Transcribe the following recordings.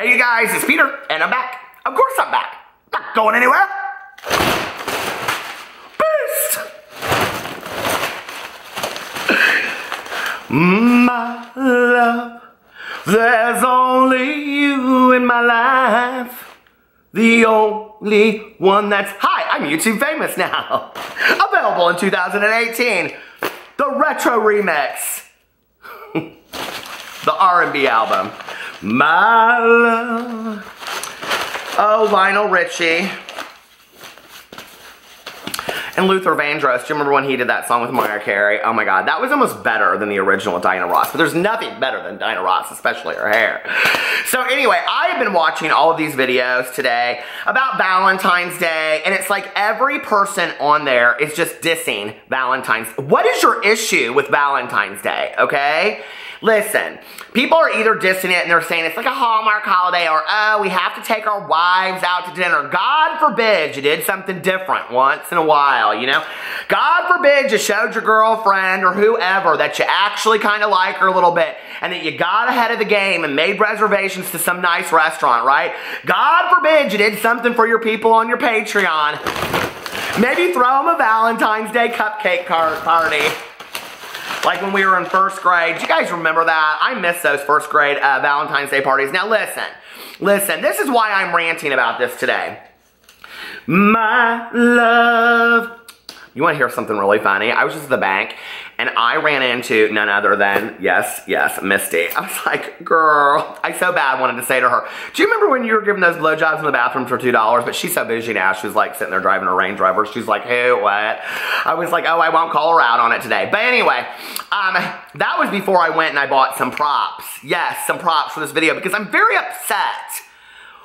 Hey you guys, it's Peter, and I'm back. Of course I'm back. Not going anywhere. Boost! My love, there's only you in my life. The only one that's... Hi, I'm YouTube famous now. Available in 2018. The Retro Remix. The R&B album. My love. Oh, Lionel Richie. And Luther Vandross. Do you remember when he did that song with Mariah Carey? Oh my God, that was almost better than the original Diana Ross. But there's nothing better than Diana Ross, especially her hair. So anyway, I've been watching all of these videos today about Valentine's Day, and it's like every person on there is just dissing Valentine's. What is your issue with Valentine's Day, okay? Listen, people are either dissing it and they're saying it's like a Hallmark holiday, or, oh, we have to take our wives out to dinner. God forbid you did something different once in a while, you know? God forbid you showed your girlfriend or whoever that you actually kind of like her a little bit, and that you got ahead of the game and made reservations to some nice restaurant, right? God forbid you did something for your people on your Patreon. Maybe throw them a Valentine's Day cupcake party. Like when we were in first grade. Do you guys remember that? I miss those first grade Valentine's Day parties. Now listen, this is why I'm ranting about this today. My love. You want to hear something really funny? I was just at the bank, and I ran into none other than, yes, Misty. I was like, girl, I so bad wanted to say to her, do you remember when you were giving those blowjobs in the bathroom for $2? But she's so bougie now, she was like sitting there driving a Range Rover. She's like, who, what? I was like, oh, I won't call her out on it today. But anyway, that was before I went and I bought some props. Yes, some props for this video, because I'm very upset.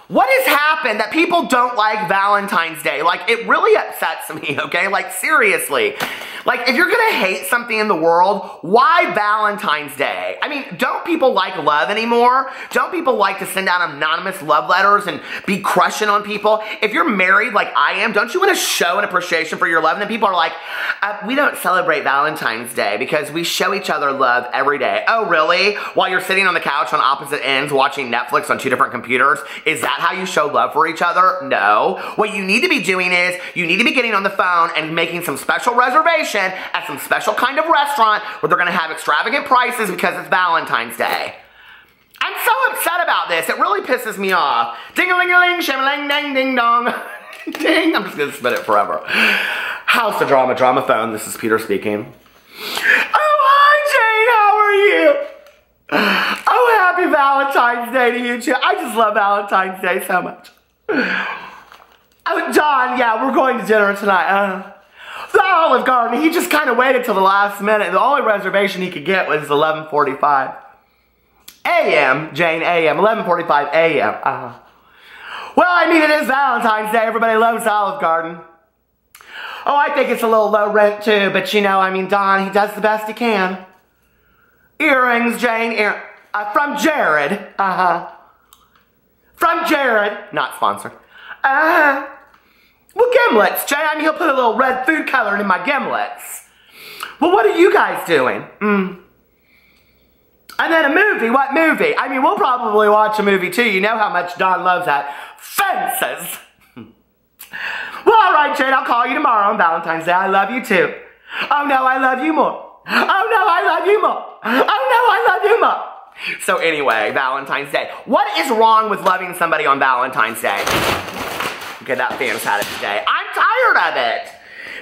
What has happened that people don't like Valentine's Day? Like, it really upsets me, okay? Like, seriously. Like, if you're gonna hate something in the world, why Valentine's Day? I mean, don't people like love anymore? Don't people like to send out anonymous love letters and be crushing on people? If you're married like I am, don't you want to show an appreciation for your love? And then people are like, we don't celebrate Valentine's Day because we show each other love every day. Oh, really? While you're sitting on the couch on opposite ends watching Netflix on 2 different computers? Is that how you show love for each other? No. What you need to be doing is, you need to be getting on the phone and making some special reservation at some special kind of restaurant where they're gonna have extravagant prices because it's Valentine's Day. I'm so upset about this. It really pisses me off. Ding-a-ling-a-ling, shim-a-ling, ding, ding-dong. Ding. I'm just gonna spit it forever. How's the drama phone? This is Peter speaking. Oh, hi, Jane. How are you? Oh, happy Valentine's Day to you too. I just love Valentine's Day so much. Oh, John, yeah, we're going to dinner tonight. The Olive Garden, he just kind of waited till the last minute. The only reservation he could get was 11:45 a.m., Jane, a.m., 11:45 a.m. Well, I mean, it is Valentine's Day. Everybody loves the Olive Garden. Oh, I think it's a little low rent too, but you know, I mean, Don, he does the best he can. Earrings, Jane, from Jared. From Jared. Not sponsored. Well, gimlets, Jane. I mean, he'll put a little red food coloring in my gimlets. Well, what are you guys doing? And then a movie. What movie? I mean, we'll probably watch a movie too. You know how much Don loves that. Fences. Well, all right, Jane. I'll call you tomorrow on Valentine's Day. I love you too. Oh, no, I love you more. Oh, no, I love you more. Oh, no, I love you more. So anyway, Valentine's Day. What is wrong with loving somebody on Valentine's Day? Okay, that fan's had it today. I'm tired of it.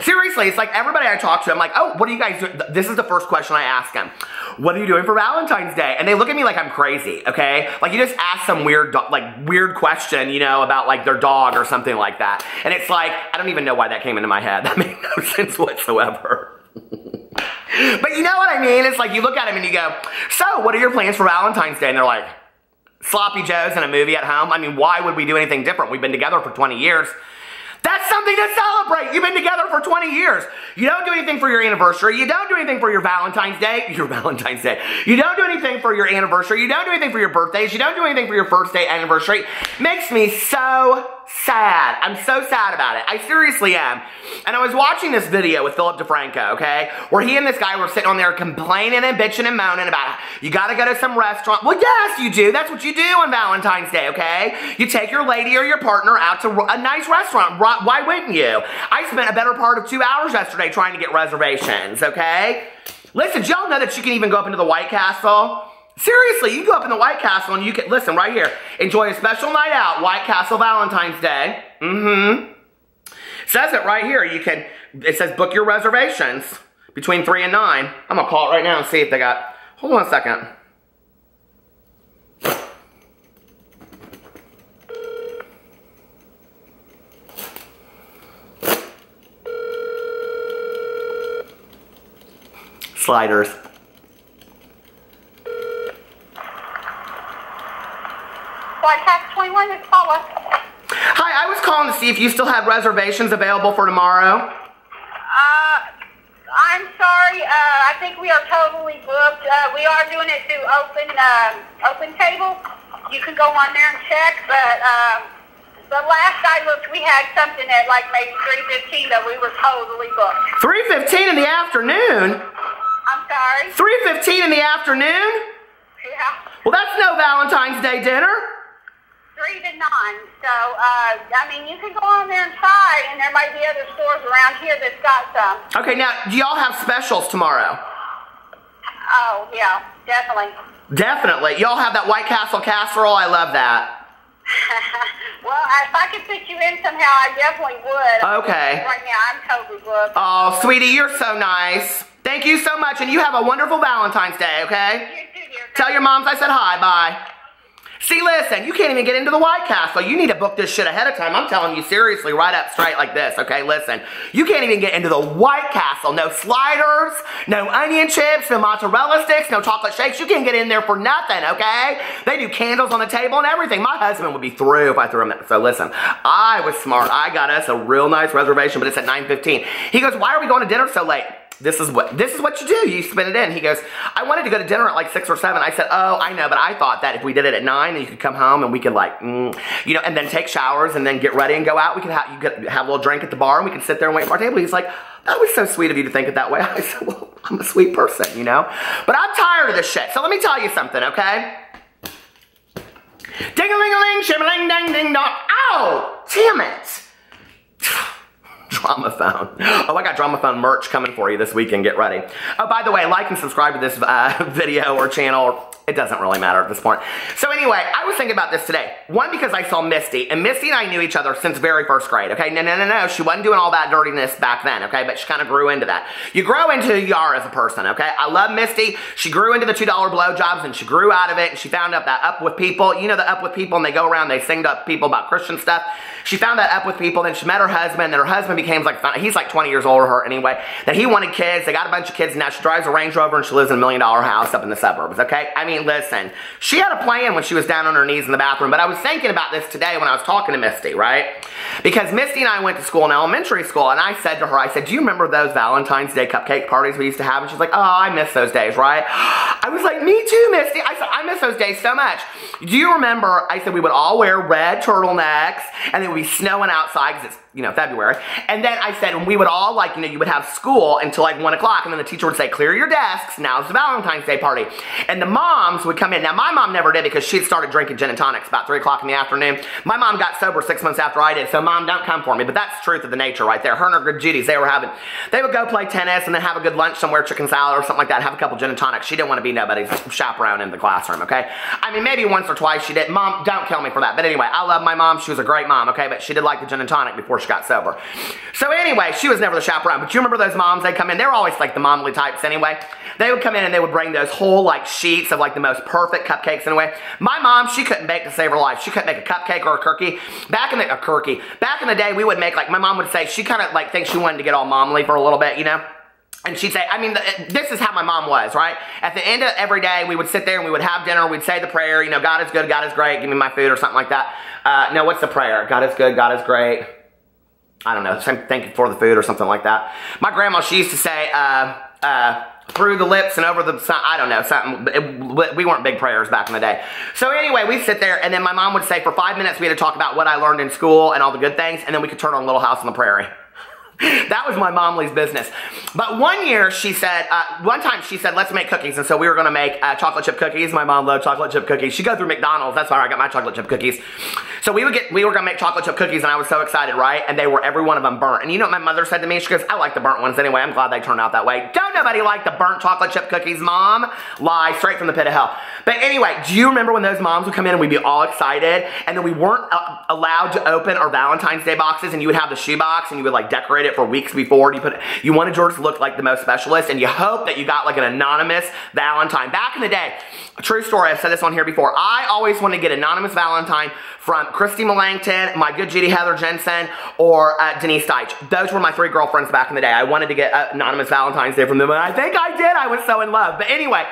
Seriously, it's like everybody I talk to, I'm like, oh, what are you guys doing? This is the first question I ask them. What are you doing for Valentine's Day? And they look at me like I'm crazy, okay? Like you just ask some weird question, you know, about like their dog or something like that. And it's like, I don't even know why that came into my head. That made no sense whatsoever. But you know what I mean? It's like you look at them and you go, so what are your plans for Valentine's Day? And they're like, sloppy joes and a movie at home. I mean, why would we do anything different? We've been together for 20 years. That's something to celebrate. You've been together for 20 years. You don't do anything for your anniversary. You don't do anything for your Valentine's Day. You don't do anything for your anniversary. You don't do anything for your birthdays. You don't do anything for your first day anniversary. Makes me so sad. I'm so sad about it. I seriously am. And I was watching this video with Philip DeFranco, okay, where he and this guy were sitting on there complaining and bitching and moaning about, you gotta go to some restaurant. Well, yes, you do. That's what you do on Valentine's Day, okay? You take your lady or your partner out to a nice restaurant. Why wouldn't you? I spent a better part of 2 hours yesterday trying to get reservations, okay? Listen, do y'all know that you can even go up into the White Castle? Seriously, you go up in the White Castle and you can, listen, right here, enjoy a special night out, White Castle Valentine's Day. Says it right here. You can, it says book your reservations between 3 and 9. I'm gonna call it right now and see if they got, hold on a second. Sliders. White Castle 21, this is Paula. Hi, I was calling to see if you still had reservations available for tomorrow. I'm sorry. I think we are totally booked. We are doing it through open table. You can go on there and check, but the last I looked, we had something at like maybe 3:15, but we were totally booked. 3:15 in the afternoon? I'm sorry? 3:15 in the afternoon? Yeah. Well, that's no Valentine's Day dinner. 3 to 9. So, I mean, you can go on there and try, and there might be other stores around here that's got some. Okay, now, do y'all have specials tomorrow? Oh, yeah, definitely. Definitely. Y'all have that White Castle casserole? I love that. Well, if I could fit you in somehow, I definitely would. Okay. Right now, I'm totally booked. Oh, sweetie, you're so nice. Thank you so much, and you have a wonderful Valentine's Day, okay? You too, dear. Tell your moms I said hi, bye. See, listen, you can't even get into the White Castle. You need to book this shit ahead of time. I'm telling you seriously, right up straight like this, okay? Listen, you can't even get into the White Castle. No sliders, no onion chips, no mozzarella sticks, no chocolate shakes. You can't get in there for nothing, okay? They do candles on the table and everything. My husband would be through if I threw him in. So listen, I was smart. I got us a real nice reservation, but it's at 9:15. He goes, why are we going to dinner so late? This is what you do. You spin it in. He goes, I wanted to go to dinner at like 6 or 7. I said, oh, I know, but I thought that if we did it at 9, then you could come home and we could like, you know, and then take showers and then get ready and go out. We could have, you could have a little drink at the bar and we could sit there and wait for our table. He's like, that was so sweet of you to think it that way. I said, well, I'm a sweet person, you know, but I'm tired of this shit. So let me tell you something, okay? Ding-a-ling-a-ling, shim-a-ling-ding-ding-dong. Ow, damn it. Drama phone. Oh, I got Drama phone merch coming for you this weekend. Get ready. Oh, by the way, like and subscribe to this video or channel. It doesn't really matter at this point. So anyway, I was thinking about this today. One, because I saw Misty, and Misty and I knew each other since very first grade, okay? No. She wasn't doing all that dirtiness back then, okay? But she kind of grew into that. You grow into who you are as a person, okay? I love Misty. She grew into the $2 blowjobs, and she grew out of it, and she found out that Up With People, you know the Up With People, and they go around, they sing to people about Christian stuff. She found that Up With People, then she met her husband, and her husband became like, he's like 20 years older than her anyway, that he wanted kids. They got a bunch of kids, and now she drives a Range Rover, and she lives in $1 million house up in the suburbs, okay? I mean, listen, she had a plan when she was down on her knees in the bathroom, but I was thinking about this today when I was talking to Misty, right? Because Misty and I went to school in elementary school, and I said to her, I said, do you remember those Valentine's Day cupcake parties we used to have? And she's like, oh, I miss those days, right? I was like, me too, Misty. I said, I miss those days so much. Do you remember, I said, we would all wear red turtlenecks, and it would be snowing outside because it's, you know, February. And then I said, and we would all, like, you know, you would have school until like 1 o'clock, and then the teacher would say, clear your desks, now's the Valentine's Day party. And the moms would come in. Now, my mom never did because she'd started drinking gin and tonics about 3 o'clock in the afternoon. My mom got sober 6 months after I did, so Mom, don't come for me. But that's the truth of the nature right there. Her and her good Judy's, they would go play tennis and then have a good lunch somewhere, chicken salad or something like that, have a couple gin and tonics. She didn't want to be nobody's chaperone in the classroom, okay? I mean, maybe once or twice she did. Mom, don't kill me for that. But anyway, I love my mom. She was a great mom, okay? But she did like the gin and tonic before she got sober. So anyway, she was never the chaperone. But you remember those moms, they'd come in. They were always like the momly types anyway. They would come in and they would bring those whole like sheets of like the most perfect cupcakes anyway. My mom, she couldn't bake to save her life. She couldn't make a cupcake or a cookie. Back in the day, we would make like, my mom would say, she kind of like thinks she wanted to get all momly for a little bit, you know? And she'd say, I mean, this is how my mom was, right? At the end of every day, we would sit there and we would have dinner. We'd say the prayer, you know, God is good, God is great, give me my food or something like that. No, what's the prayer? God is good, God is great. I don't know, thank you for the food or something like that. My grandma, she used to say, through the lips and over the, I don't know, something. We weren't big prayers back in the day. So anyway, we sit there, and then my mom would say for 5 minutes we had to talk about what I learned in school and all the good things, and then we could turn on Little House on the Prairie. That was my mom's business. But one year she said, one time she said, let's make cookies. And so we were going to make chocolate chip cookies. My mom loved chocolate chip cookies. She'd go through McDonald's. That's why I got my chocolate chip cookies. So we were going to make chocolate chip cookies, and I was so excited, right? And they were, every one of them burnt. And you know what my mother said to me? She goes, I like the burnt ones anyway. I'm glad they turned out that way. Don't nobody like the burnt chocolate chip cookies, Mom. Lie, straight from the pit of hell. But anyway, do you remember when those moms would come in and we'd be all excited, and then we weren't allowed to open our Valentine's Day boxes, and you would have the shoe box, and you would like decorate it for weeks before. You wanted yours to look like the most specialist, and you hope that you got like an anonymous Valentine. Back in the day, a true story, I've said this on here before, I always wanted to get anonymous Valentine from Christy Millington, my good Judy Heather Jensen, or Denise Deitch. Those were my 3 girlfriends back in the day. I wanted to get anonymous Valentine's Day from them, and I think I did. I was so in love. But anyway,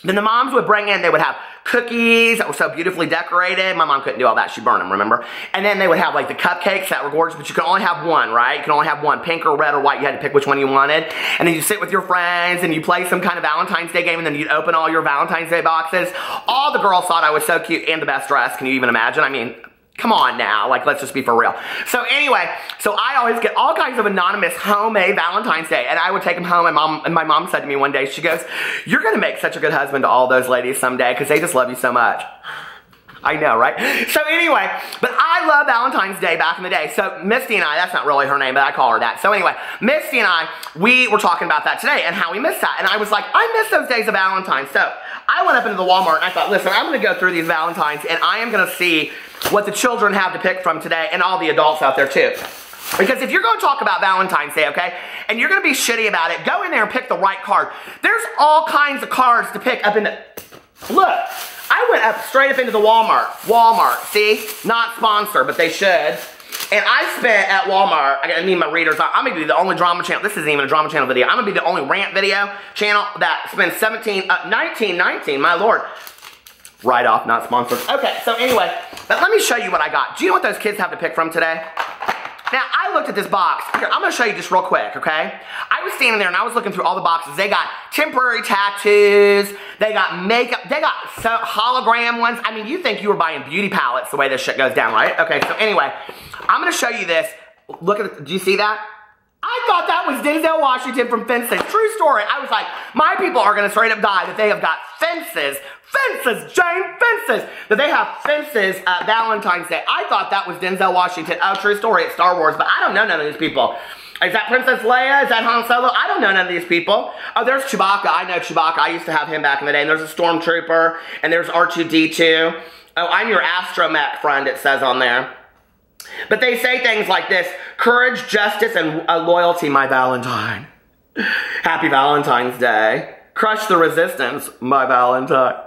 then the moms would bring in, they would have cookies that were so beautifully decorated. My mom couldn't do all that. She burned them, remember? And then they would have like the cupcakes that were gorgeous, but you could only have one, right? You could only have one, pink or red or white. You had to pick which one you wanted. And then you sit with your friends and you play some kind of Valentine's Day game, and then you'd open all your Valentine's Day boxes. All the girls thought I was so cute and the best dressed. Can you even imagine? I mean, come on now, like, let's just be for real. So anyway, so I always get all kinds of anonymous homemade Valentine's Day, and I would take them home, and my mom said to me one day, she goes, you're gonna make such a good husband to all those ladies someday, because they just love you so much. I know, right? So anyway, but I love Valentine's Day back in the day. So Misty and I, that's not really her name, but I call her that. So anyway, Misty and I, we were talking about that today and how we missed that. And I was like, I miss those days of Valentine's. So I went up into the Walmart and I thought, listen, I'm gonna go through these Valentines and I am gonna see what the children have to pick from today, and all the adults out there too. Because if you're going to talk about Valentine's Day, okay, and you're going to be shitty about it, go in there and pick the right card. There's all kinds of cards to pick up in the... Look, I went up straight up into the Walmart, see? Not sponsored, but they should. And I spent at Walmart, I need my readers, I'm going to be the only drama channel, this isn't even a drama channel video, I'm going to be the only rant video channel that spends $19.19, my lord. Right off, not sponsored. Okay, so anyway, but let me show you what I got. Do you know what those kids have to pick from today? Now, I looked at this box. Here, I'm going to show you just real quick, okay? I was standing there and I was looking through all the boxes. They got temporary tattoos. They got makeup. They got hologram ones. I mean, you think you were buying beauty palettes the way this shit goes down, right? Okay, so anyway, I'm going to show you this. Look at it. Do you see that? I thought that was Denzel Washington from Fences. True story. I was like, my people are going to straight up die that they have got fences. Fences, Jane, fences. That they have fences at Valentine's Day. I thought that was Denzel Washington. Oh, true story. It's Star Wars, but I don't know none of these people. Is that Princess Leia? Is that Han Solo? I don't know none of these people. Oh, there's Chewbacca. I know Chewbacca. I used to have him back in the day. And there's a Stormtrooper. And there's R2-D2. Oh, I'm your astromech friend, it says on there. But they say things like this: courage, justice, and loyalty, my Valentine. Happy Valentine's Day. Crush the resistance, my Valentine.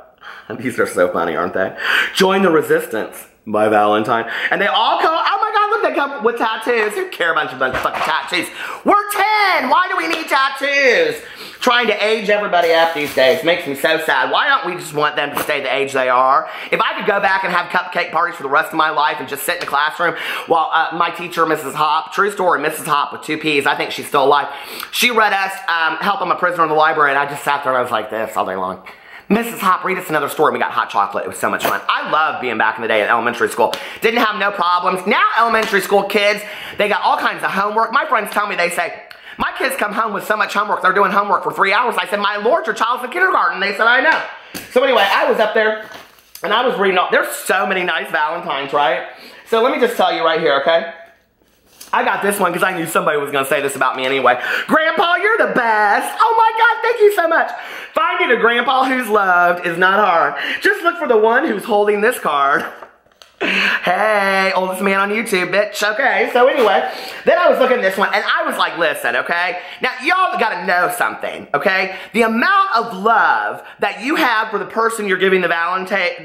And these are so funny, aren't they? Join the resistance, my Valentine. And they all come, oh my God, look, they come with tattoos. Who care about a bunch of fucking tattoos? We're 10. Why do we need tattoos? Trying to age everybody up these days makes me so sad. Why don't we just want them to stay the age they are? If I could go back and have cupcake parties for the rest of my life and just sit in the classroom while my teacher, Mrs. Hop, true story, Mrs. Hop with 2 P's, I think she's still alive. She read us Help I'm a Prisoner in the Library, and I just sat there and I was like this all day long. Mrs. Hop, read us another story. We got hot chocolate. It was so much fun. I love being back in the day in elementary school. Didn't have no problems. Now elementary school kids, they got all kinds of homework. My friends tell me, they say, my kids come home with so much homework, they're doing homework for 3 hours. I said, my lord, your child's in kindergarten. They said, I know. So anyway, I was up there and I was reading all, there's so many nice Valentines, right? So let me just tell you right here, okay? I got this one because I knew somebody was going to say this about me anyway. Grandpa, you're the best. Oh my God, thank you so much. Finding a grandpa who's loved is not hard. Just look for the one who's holding this card. Hey, oldest man on YouTube, bitch. Okay, so anyway, then I was looking at this one, and I was like, listen, okay? Now, y'all gotta know something, okay? The amount of love that you have for the person you're giving the Valentine's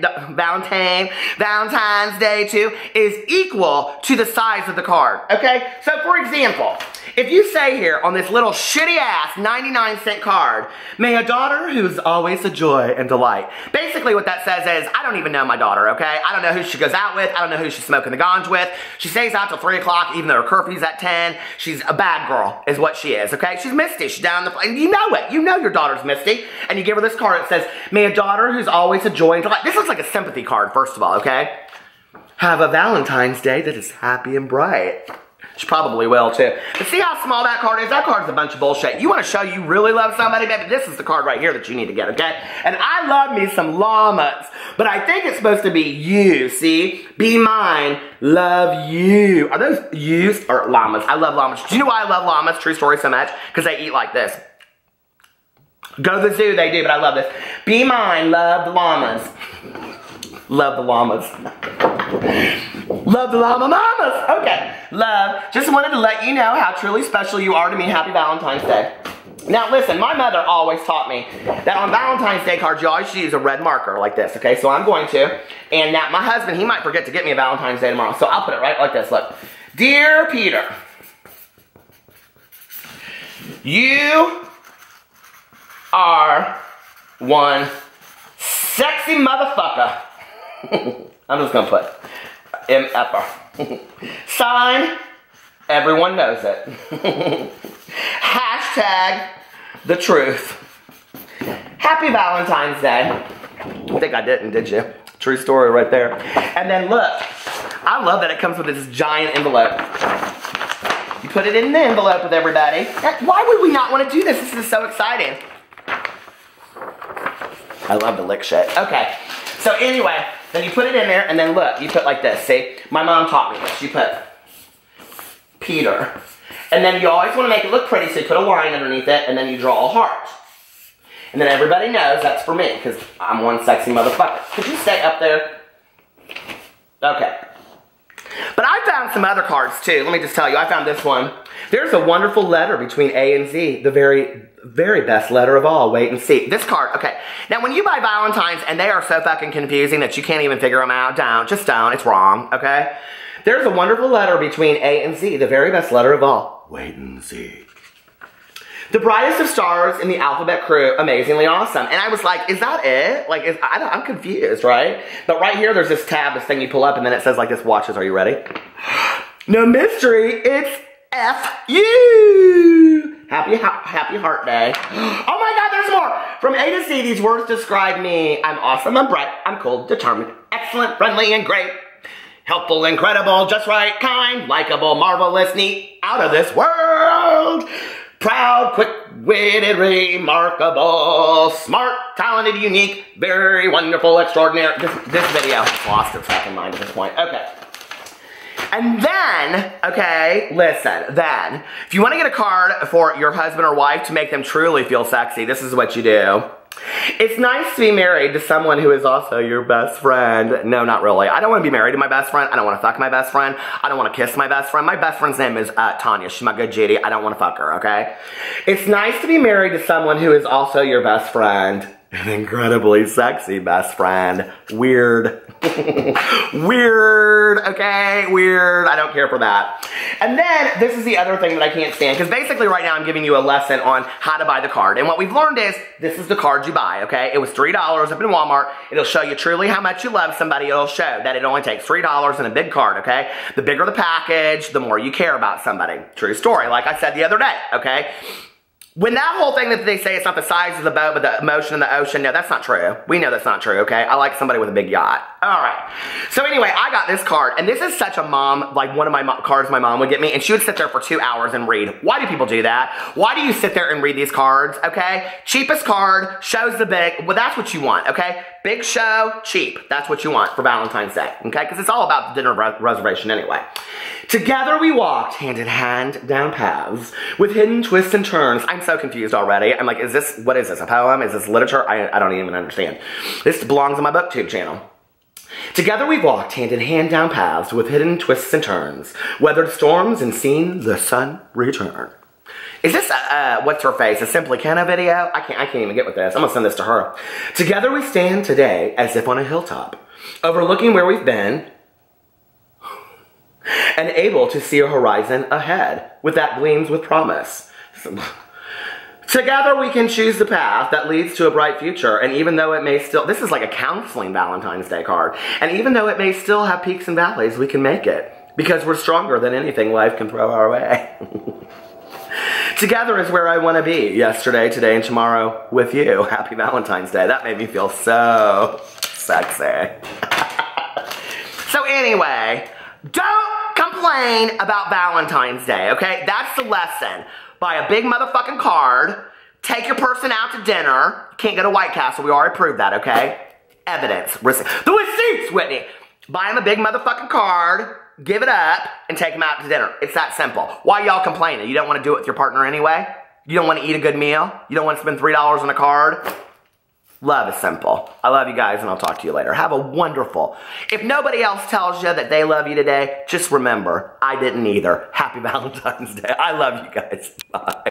Day to is equal to the size of the card, okay? So, for example, If you say here on this little shitty ass 99-cent card, may a daughter who's always a joy and delight. Basically what that says is, I don't even know my daughter, okay? I don't know who she goes out with. I don't know who she's smoking the ganj with. She stays out till 3 o'clock even though her curfew's at 10. She's a bad girl is what she is, okay? She's Misty. She's down the, and you know it. You know your daughter's Misty. And you give her this card that says, may a daughter who's always a joy and delight. This looks like a sympathy card, first of all, okay? Have a Valentine's Day that is happy and bright. She probably will too. But see how small that card is? That card's a bunch of bullshit. You want to show you really love somebody, baby? This is the card right here that you need to get, okay? And I love me some llamas, but I think it's supposed to be you, see? Be mine, love you. Are those yous or llamas? I love llamas. Do you know why I love llamas, true story, so much? Because they eat like this. Go to the zoo, they do, but I love this. Be mine, love the llamas. Love the llamas. Love the llama mamas. Okay, love. Just wanted to let you know how truly special you are to me. Happy Valentine's Day. Now listen, my mother always taught me that on Valentine's Day cards, you always should use a red marker like this, okay? So I'm going to. And now my husband, he might forget to get me a Valentine's Day tomorrow. So I'll put it right like this, look. Dear Peter, you are one sexy motherfucker. I'm just gonna put MFR. Sign, everyone knows it. Hashtag the truth. Happy Valentine's Day. I think I didn't, did you? True story right there. And then look, I love that it comes with this giant envelope. You put it in the envelope with everybody. Why would we not want to do this? This is so exciting. I love to lick shit. Okay, so anyway, then you put it in there, and then look, you put like this, see? My mom taught me this. You put Peter. And then you always want to make it look pretty, so you put a line underneath it, and then you draw a heart. And then everybody knows that's for me, because I'm one sexy motherfucker. Could you stay up there? Okay. But I found some other cards, too. Let me just tell you, I found this one. There's a wonderful letter between A and Z, the very best letter of all. Wait and see. This card, okay. Now, when you buy Valentine's and they are so fucking confusing that you can't even figure them out, just don't. It's wrong, okay? There's a wonderful letter between A and Z, the very best letter of all. Wait and see. The brightest of stars in the alphabet crew, amazingly awesome. And I was like, is that it? Like, I'm confused, right? But right here, there's this tab, this thing you pull up, and then it says like this, watches, are you ready? No mystery, it's F-U. Happy Heart Day. Oh my God, there's more. From A to Z, these words describe me. I'm awesome, I'm bright, I'm cool, determined, excellent, friendly, and great. Helpful, incredible, just right, kind, likable, marvelous, neat, out of this world. Proud, quick-witted, remarkable, smart, talented, unique, very wonderful, extraordinary. This video has lost its fucking mind at this point. Okay. And then, okay, listen, then, if you want to get a card for your husband or wife to make them truly feel sexy, this is what you do. It's nice to be married to someone who is also your best friend. No, not really. I don't want to be married to my best friend. I don't want to fuck my best friend. I don't want to kiss my best friend. My best friend's name is Tanya. She's my good Judy. I don't want to fuck her, okay? It's nice to be married to someone who is also your best friend. An incredibly sexy best friend. Weird. Weird, okay? Weird. I don't care for that. And then, this is the other thing that I can't stand, because basically right now I'm giving you a lesson on how to buy the card. And what we've learned is, this is the card you buy, okay? It was $3 up in Walmart. It'll show you truly how much you love somebody. It'll show that it only takes $3 and a big card, okay? The bigger the package, the more you care about somebody. True story, like I said the other day, okay? When that whole thing that they say it's not the size of the boat, but the motion in the ocean, no, that's not true. We know that's not true, okay? I like somebody with a big yacht. All right. So anyway, I got this card, and this is such a mom, like one of my cards my mom would get me, and she would sit there for 2 hours and read. Why do people do that? Why do you sit there and read these cards, okay? Cheapest card, shows the big, well, that's what you want, okay? Big show, cheap. That's what you want for Valentine's Day, okay? Because it's all about the dinner reservation anyway. Together we walked, hand in hand, down paths, with hidden twists and turns. I'm so confused already. I'm like, what is this, a poem? Is this literature? I don't even understand. This belongs on my BookTube channel. Together we walked, hand in hand, down paths, with hidden twists and turns, weathered storms and seen the sun return. Is this, what's her face, a Simply Kenna video? I can't even get with this. I'm gonna send this to her. Together we stand today as if on a hilltop, overlooking where we've been, and able to see a horizon ahead with that gleams with promise. Together we can choose the path that leads to a bright future, and even though it may still, this is like a counseling Valentine's Day card, and even though it may still have peaks and valleys, we can make it, because we're stronger than anything life can throw our way. Together is where I want to be, yesterday, today, and tomorrow with you. Happy Valentine's Day. That made me feel so sexy. So anyway, don't complain about Valentine's Day, okay? That's the lesson. Buy a big motherfucking card, take your person out to dinner. Can't go to White Castle, we already proved that, okay? Evidence, the receipts, Whitney. Buy them a big motherfucking card, give it up, and take them out to dinner. It's that simple. Why y'all complaining? You don't want to do it with your partner anyway? You don't want to eat a good meal? You don't want to spend $3 on a card? Love is simple. I love you guys, and I'll talk to you later. Have a wonderful. If nobody else tells you that they love you today, just remember, I didn't either. Happy Valentine's Day. I love you guys. Bye.